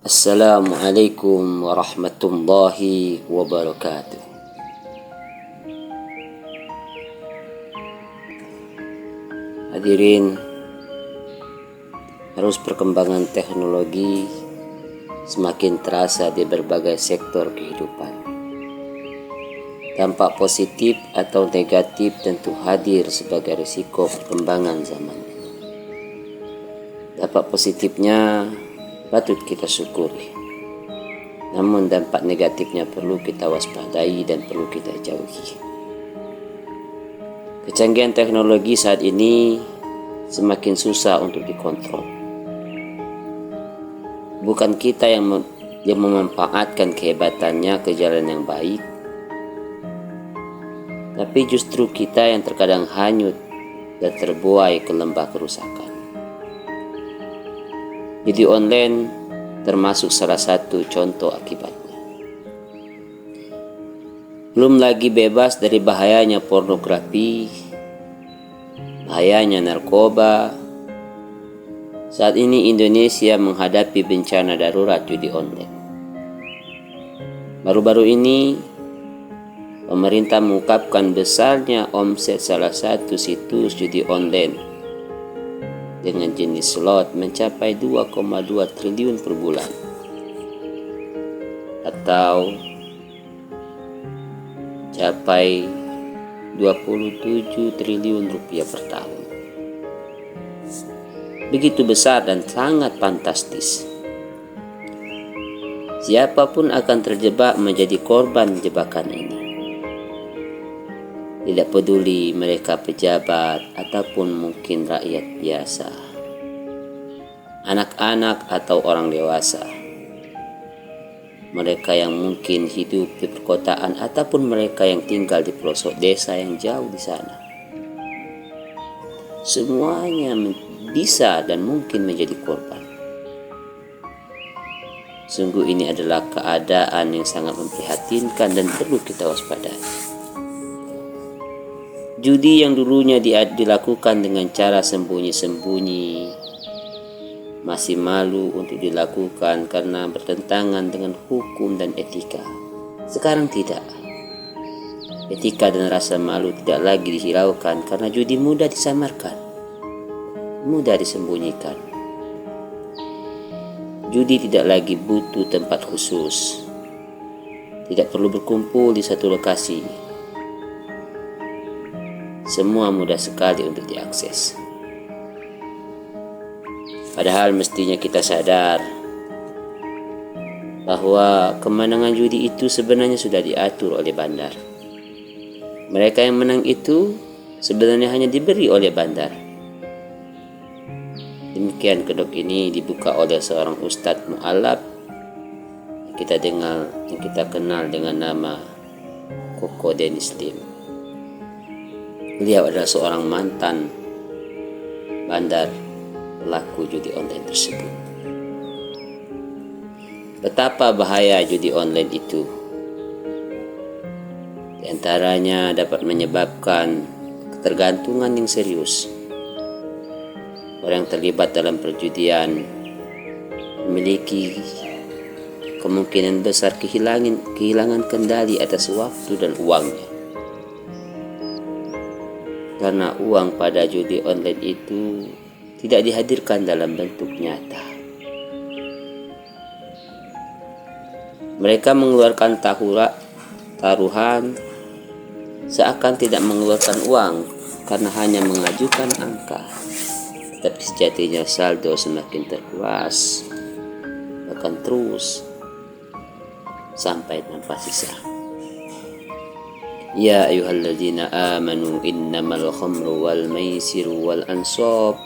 Assalamualaikum warahmatullahi wabarakatuh. Hadirin, arus perkembangan teknologi semakin terasa di berbagai sektor kehidupan. Dampak positif atau negatif tentu hadir sebagai risiko perkembangan zaman ini. Dampak positifnya patut kita syukuri, namun dampak negatifnya perlu kita waspadai dan perlu kita jauhi. Kecanggihan teknologi saat ini semakin susah untuk dikontrol. Bukan kita yang memanfaatkan kehebatannya ke jalan yang baik, tapi justru kita yang terkadang hanyut dan terbuai ke lembah kerusakan. Judi online termasuk salah satu contoh akibatnya. Belum lagi bebas dari bahayanya pornografi, bahayanya narkoba. Saat ini Indonesia menghadapi bencana darurat judi online. Baru-baru ini pemerintah mengungkapkan besarnya omset salah satu situs judi online dengan jenis slot mencapai 2,2 triliun per bulan atau capai 27 triliun rupiah per tahun. Begitu besar dan sangat fantastis. Siapapun akan terjebak menjadi korban jebakan ini. Tidak peduli mereka pejabat ataupun mungkin rakyat biasa, anak-anak atau orang dewasa, mereka yang mungkin hidup di perkotaan ataupun mereka yang tinggal di pelosok desa yang jauh di sana. Semuanya bisa dan mungkin menjadi korban. Sungguh ini adalah keadaan yang sangat memprihatinkan dan perlu kita waspadai. Judi yang dulunya dilakukan dengan cara sembunyi-sembunyi, masih malu untuk dilakukan karena bertentangan dengan hukum dan etika. Sekarang tidak. Etika dan rasa malu tidak lagi dihiraukan karena judi mudah disamarkan, mudah disembunyikan. Judi tidak lagi butuh tempat khusus, tidak perlu berkumpul di satu lokasi. Semua mudah sekali untuk diakses. Padahal mestinya kita sadar bahwa kemenangan judi itu sebenarnya sudah diatur oleh bandar. Mereka yang menang itu sebenarnya hanya diberi oleh bandar. Demikian kedok ini dibuka oleh seorang ustadz mu'alaf yang kita kenal dengan nama Koko Dennis Lim. Beliau adalah seorang mantan bandar pelaku judi online tersebut. Betapa bahaya judi online itu. Di antaranya dapat menyebabkan ketergantungan yang serius. Orang yang terlibat dalam perjudian memiliki kemungkinan besar kehilangan kendali atas waktu dan uangnya. Karena uang pada judi online itu tidak dihadirkan dalam bentuk nyata. Mereka mengeluarkan taruhan seakan tidak mengeluarkan uang karena hanya mengajukan angka. Tetapi sejatinya saldo semakin terkuras, bahkan terus sampai tanpa sisa. Ya ayyuhalladzina amanu innamal khamru wal maisiru wal ansab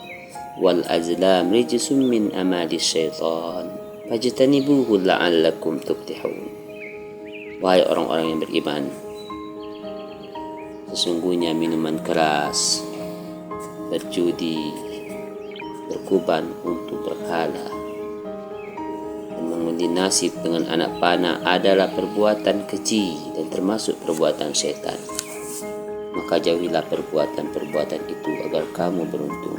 wal azlam rijsum min amali syaitan fajtanibuhu la'allakum tuflihun. Wahai orang-orang yang beriman, sesungguhnya minuman keras, berjudi, berkuban untuk berhala, mengundi nasib dengan anak panah adalah perbuatan keji dan termasuk perbuatan setan. Maka jauhilah perbuatan-perbuatan itu agar kamu beruntung.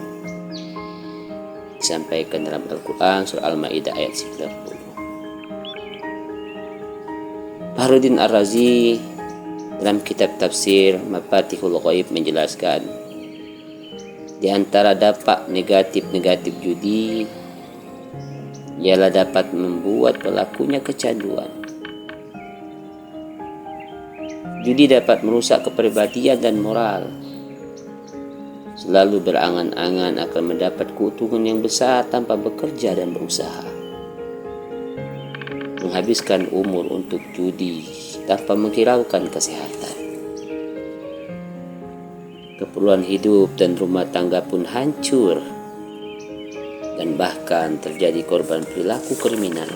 Disampaikan dalam Al-Quran surah Al-Ma'idah ayat 90. Fakhruddin Ar-Razi dalam kitab tafsir Mafatihul Ghaib menjelaskan, di antara dampak negatif judi ialah dapat membuat pelakunya kecanduan. Judi dapat merusak kepribadian dan moral. Selalu berangan-angan akan mendapat keuntungan yang besar tanpa bekerja dan berusaha. Menghabiskan umur untuk judi tanpa menghiraukan kesehatan. Keperluan hidup dan rumah tangga pun hancur, dan bahkan terjadi korban perilaku kriminal.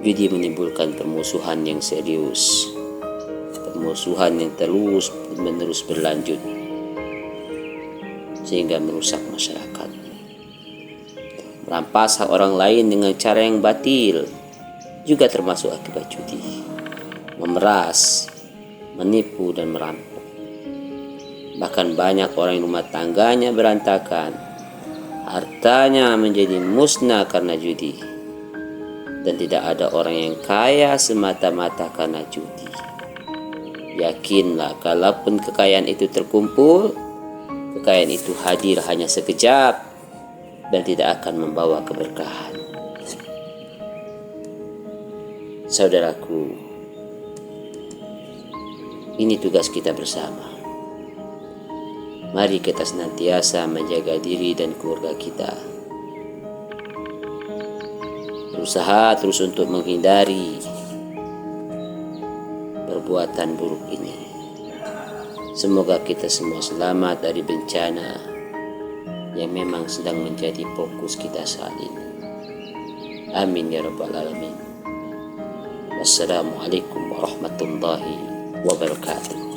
Judi menimbulkan permusuhan yang serius, permusuhan yang terus-menerus berlanjut, sehingga merusak masyarakat. Merampas hak orang lain dengan cara yang batil juga termasuk akibat judi. Memeras, menipu, dan merampok. Bahkan banyak orang yang rumah tangganya berantakan, hartanya menjadi musnah karena judi. Dan tidak ada orang yang kaya semata-mata karena judi. Yakinlah, kalaupun kekayaan itu terkumpul, kekayaan itu hadir hanya sekejap dan tidak akan membawa keberkahan. Saudaraku, ini tugas kita bersama. Mari kita senantiasa menjaga diri dan keluarga kita. Berusaha terus untuk menghindari perbuatan buruk ini. Semoga kita semua selamat dari bencana yang memang sedang menjadi fokus kita saat ini. Amin ya rabbal alamin. Wassalamualaikum warahmatullahi wabarakatuh.